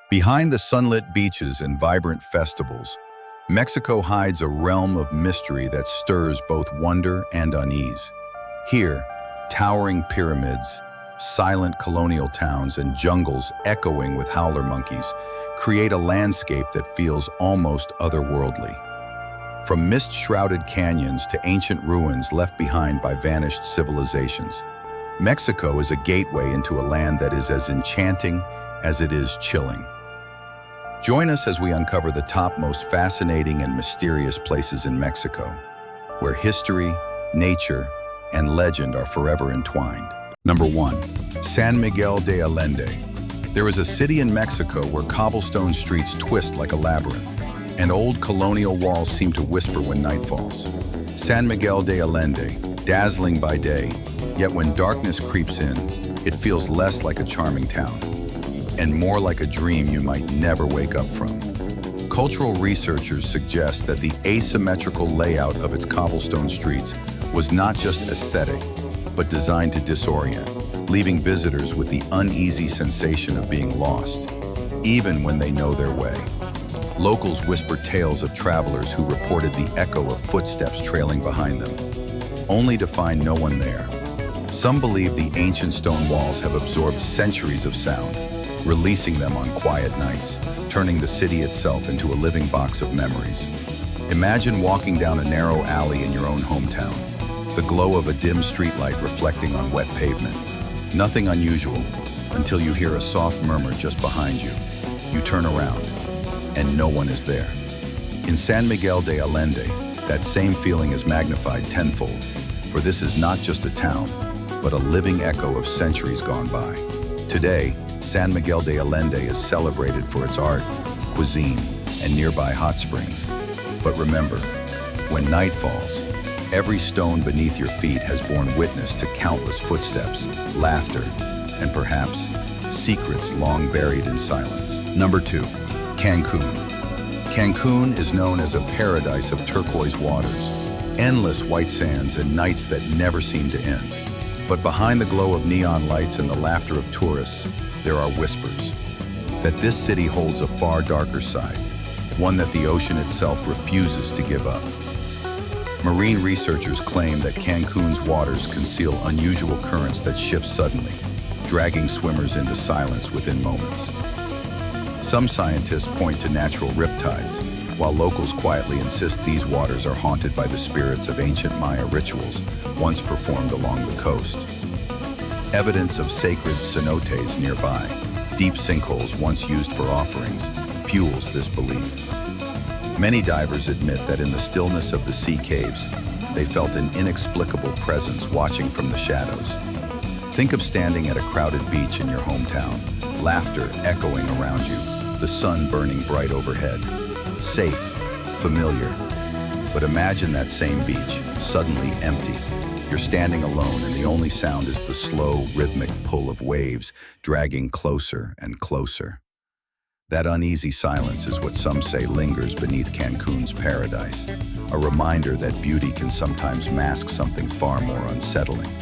Behind the sunlit beaches and vibrant festivals, Mexico hides a realm of mystery that stirs both wonder and unease. Here, towering pyramids, silent colonial towns, and jungles echoing with howler monkeys create a landscape that feels almost otherworldly. From mist-shrouded canyons to ancient ruins left behind by vanished civilizations, Mexico is a gateway into a land that is as enchanting as it is chilling. Join us as we uncover the top most fascinating and mysterious places in Mexico, where history, nature, and legend are forever entwined. Number 1. San Miguel de Allende. There is a city in Mexico where cobblestone streets twist like a labyrinth, and old colonial walls seem to whisper when night falls. San Miguel de Allende, dazzling by day, yet when darkness creeps in, it feels less like a charming town, and more like a dream you might never wake up from. Cultural researchers suggest that the asymmetrical layout of its cobblestone streets was not just aesthetic, but designed to disorient, leaving visitors with the uneasy sensation of being lost, even when they know their way. Locals whisper tales of travelers who reported the echo of footsteps trailing behind them, only to find no one there. Some believe the ancient stone walls have absorbed centuries of sound, releasing them on quiet nights, turning the city itself into a living box of memories. Imagine walking down a narrow alley in your own hometown, the glow of a dim streetlight reflecting on wet pavement. Nothing unusual until you hear a soft murmur just behind you. You turn around, and no one is there. In San Miguel de Allende, that same feeling is magnified tenfold, for this is not just a town, but a living echo of centuries gone by. Today, San Miguel de Allende is celebrated for its art, cuisine, and nearby hot springs. But remember, when night falls, every stone beneath your feet has borne witness to countless footsteps, laughter, and perhaps secrets long buried in silence. Number 2. Cancun. Cancun is known as a paradise of turquoise waters, endless white sands, and nights that never seem to end. But behind the glow of neon lights and the laughter of tourists, there are whispers that this city holds a far darker side, one that the ocean itself refuses to give up. Marine researchers claim that Cancun's waters conceal unusual currents that shift suddenly, dragging swimmers into silence within moments. Some scientists point to natural riptides, while locals quietly insist these waters are haunted by the spirits of ancient Maya rituals once performed along the coast. Evidence of sacred cenotes nearby, deep sinkholes once used for offerings, fuels this belief. Many divers admit that in the stillness of the sea caves, they felt an inexplicable presence watching from the shadows. Think of standing at a crowded beach in your hometown, laughter echoing around you, the sun burning bright overhead. Safe, familiar. But imagine that same beach, suddenly empty. You're standing alone and the only sound is the slow, rhythmic pull of waves dragging closer and closer. That uneasy silence is what some say lingers beneath Cancun's paradise, a reminder that beauty can sometimes mask something far more unsettling.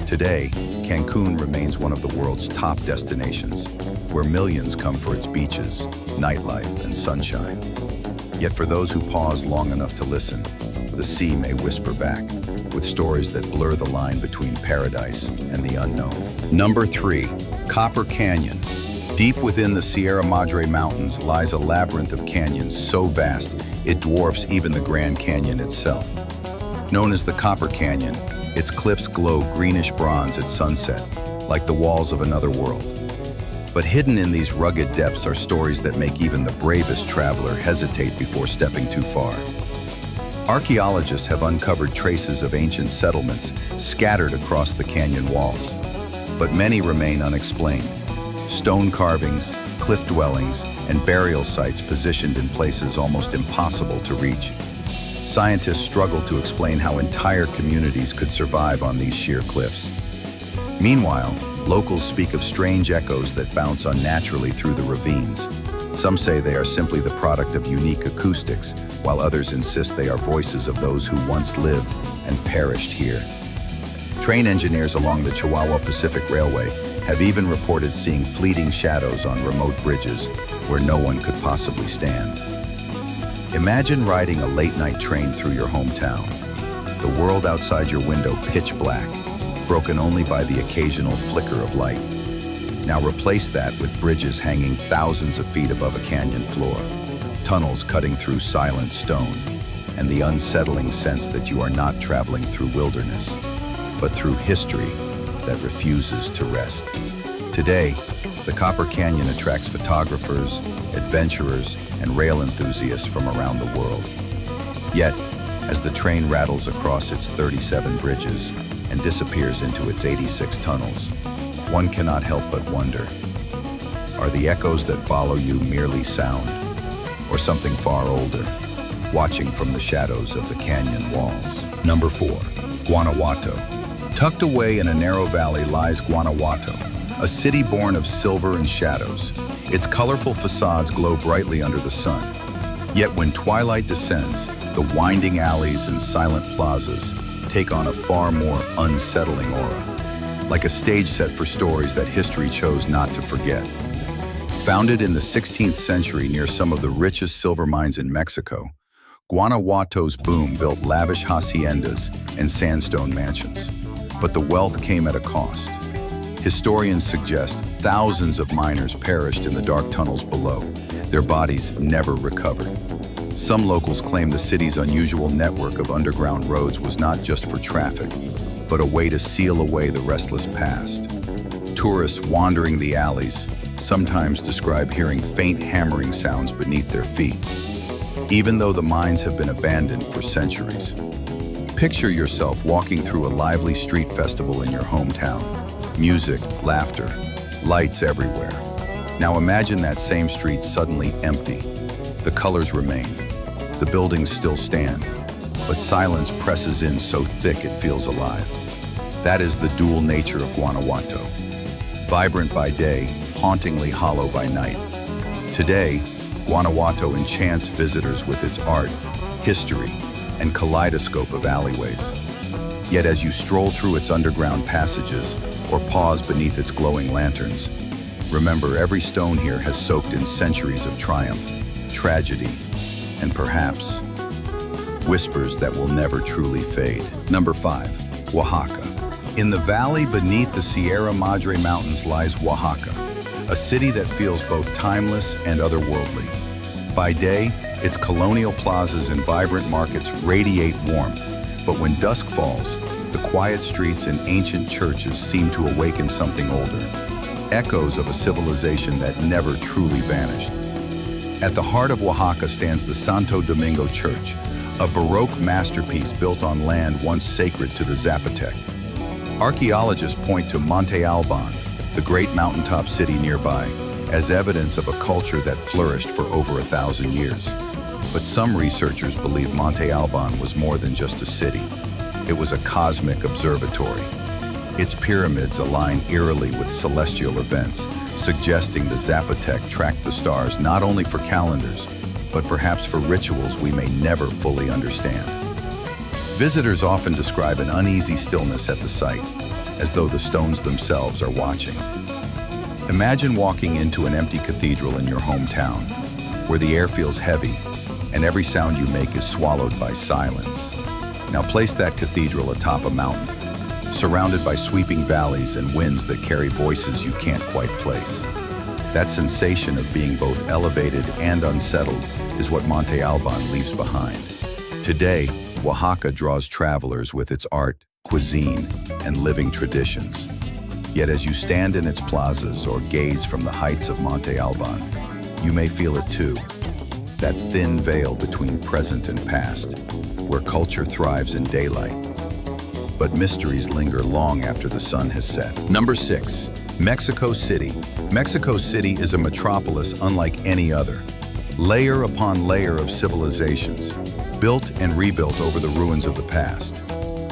Today, Cancun remains one of the world's top destinations, where millions come for its beaches, nightlife, and sunshine. Yet for those who pause long enough to listen, the sea may whisper back, with stories that blur the line between paradise and the unknown. Number 3. Copper Canyon. Deep within the Sierra Madre Mountains lies a labyrinth of canyons so vast it dwarfs even the Grand Canyon itself. Known as the Copper Canyon, its cliffs glow greenish bronze at sunset, like the walls of another world. But hidden in these rugged depths are stories that make even the bravest traveler hesitate before stepping too far. Archaeologists have uncovered traces of ancient settlements scattered across the canyon walls, but many remain unexplained. Stone carvings, cliff dwellings, and burial sites positioned in places almost impossible to reach. Scientists struggle to explain how entire communities could survive on these sheer cliffs. Meanwhile, locals speak of strange echoes that bounce unnaturally through the ravines. Some say they are simply the product of unique acoustics, while others insist they are voices of those who once lived and perished here. Train engineers along the Chihuahua Pacific Railway have even reported seeing fleeting shadows on remote bridges where no one could possibly stand. Imagine riding a late-night train through your hometown. The world outside your window pitch black, broken only by the occasional flicker of light. Now replace that with bridges hanging thousands of feet above a canyon floor, tunnels cutting through silent stone, and the unsettling sense that you are not traveling through wilderness, but through history that refuses to rest. Today, the Copper Canyon attracts photographers, adventurers, and rail enthusiasts from around the world. Yet, as the train rattles across its 37 bridges and disappears into its 86 tunnels, one cannot help but wonder, are the echoes that follow you merely sound, or something far older, watching from the shadows of the canyon walls? Number 4, Guanajuato. Tucked away in a narrow valley lies Guanajuato, a city born of silver and shadows. Its colorful facades glow brightly under the sun. Yet when twilight descends, the winding alleys and silent plazas take on a far more unsettling aura, like a stage set for stories that history chose not to forget. Founded in the 16th century near some of the richest silver mines in Mexico, Guanajuato's boom built lavish haciendas and sandstone mansions. But the wealth came at a cost. Historians suggest thousands of miners perished in the dark tunnels below, their bodies never recovered. Some locals claim the city's unusual network of underground roads was not just for traffic, but a way to seal away the restless past. Tourists wandering the alleys sometimes describe hearing faint hammering sounds beneath their feet, even though the mines have been abandoned for centuries. Picture yourself walking through a lively street festival in your hometown. Music, laughter, lights everywhere. Now imagine that same street suddenly empty. The colors remain, the buildings still stand, but silence presses in so thick it feels alive. That is the dual nature of Guanajuato. Vibrant by day, hauntingly hollow by night. Today, Guanajuato enchants visitors with its art, history, and kaleidoscope of alleyways. Yet as you stroll through its underground passages or pause beneath its glowing lanterns, remember every stone here has soaked in centuries of triumph, tragedy, and perhaps whispers that will never truly fade. Number 5, Oaxaca. In the valley beneath the Sierra Madre Mountains lies Oaxaca, a city that feels both timeless and otherworldly. By day, its colonial plazas and vibrant markets radiate warmth, but when dusk falls, the quiet streets and ancient churches seem to awaken something older, echoes of a civilization that never truly vanished. At the heart of Oaxaca stands the Santo Domingo Church, a Baroque masterpiece built on land once sacred to the Zapotec. Archaeologists point to Monte Alban, the great mountaintop city nearby, as evidence of a culture that flourished for over 1,000 years. But some researchers believe Monte Alban was more than just a city. It was a cosmic observatory. Its pyramids align eerily with celestial events, suggesting the Zapotec tracked the stars not only for calendars, but perhaps for rituals we may never fully understand. Visitors often describe an uneasy stillness at the site, as though the stones themselves are watching. Imagine walking into an empty cathedral in your hometown, where the air feels heavy and every sound you make is swallowed by silence. Now place that cathedral atop a mountain, surrounded by sweeping valleys and winds that carry voices you can't quite place. That sensation of being both elevated and unsettled is what Monte Alban leaves behind. Today, Oaxaca draws travelers with its art, cuisine, and living traditions. Yet as you stand in its plazas or gaze from the heights of Monte Alban, you may feel it too. That thin veil between present and past, where culture thrives in daylight, but mysteries linger long after the sun has set. Number 6, Mexico City. Mexico City is a metropolis unlike any other. Layer upon layer of civilizations, built and rebuilt over the ruins of the past.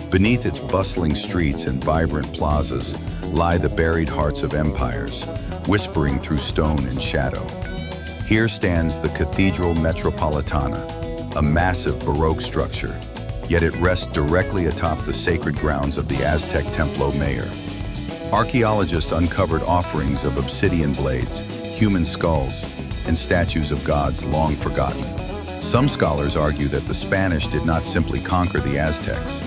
Beneath its bustling streets and vibrant plazas lie the buried hearts of empires, whispering through stone and shadow. Here stands the Cathedral Metropolitana, a massive Baroque structure, yet it rests directly atop the sacred grounds of the Aztec Templo Mayor. Archaeologists uncovered offerings of obsidian blades, human skulls, and statues of gods long forgotten. Some scholars argue that the Spanish did not simply conquer the Aztecs.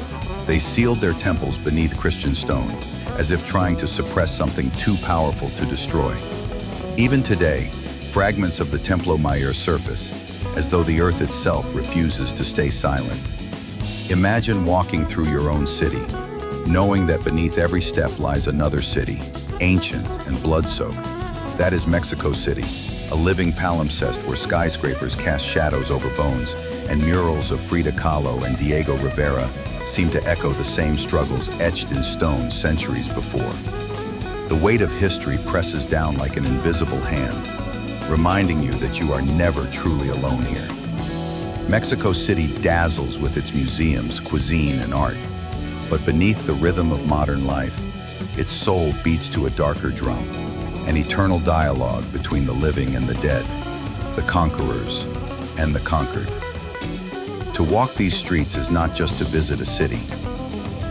They sealed their temples beneath Christian stone, as if trying to suppress something too powerful to destroy. Even today, fragments of the Templo Mayor surface, as though the earth itself refuses to stay silent. Imagine walking through your own city, knowing that beneath every step lies another city, ancient and blood-soaked. That is Mexico City, a living palimpsest where skyscrapers cast shadows over bones, and murals of Frida Kahlo and Diego Rivera seem to echo the same struggles etched in stone centuries before. The weight of history presses down like an invisible hand, reminding you that you are never truly alone here. Mexico City dazzles with its museums, cuisine, and art. But beneath the rhythm of modern life, its soul beats to a darker drum, an eternal dialogue between the living and the dead, the conquerors and the conquered. To walk these streets is not just to visit a city,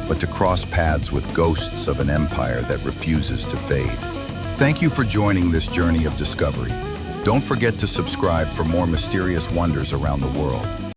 but to cross paths with ghosts of an empire that refuses to fade. Thank you for joining this journey of discovery. Don't forget to subscribe for more mysterious wonders around the world.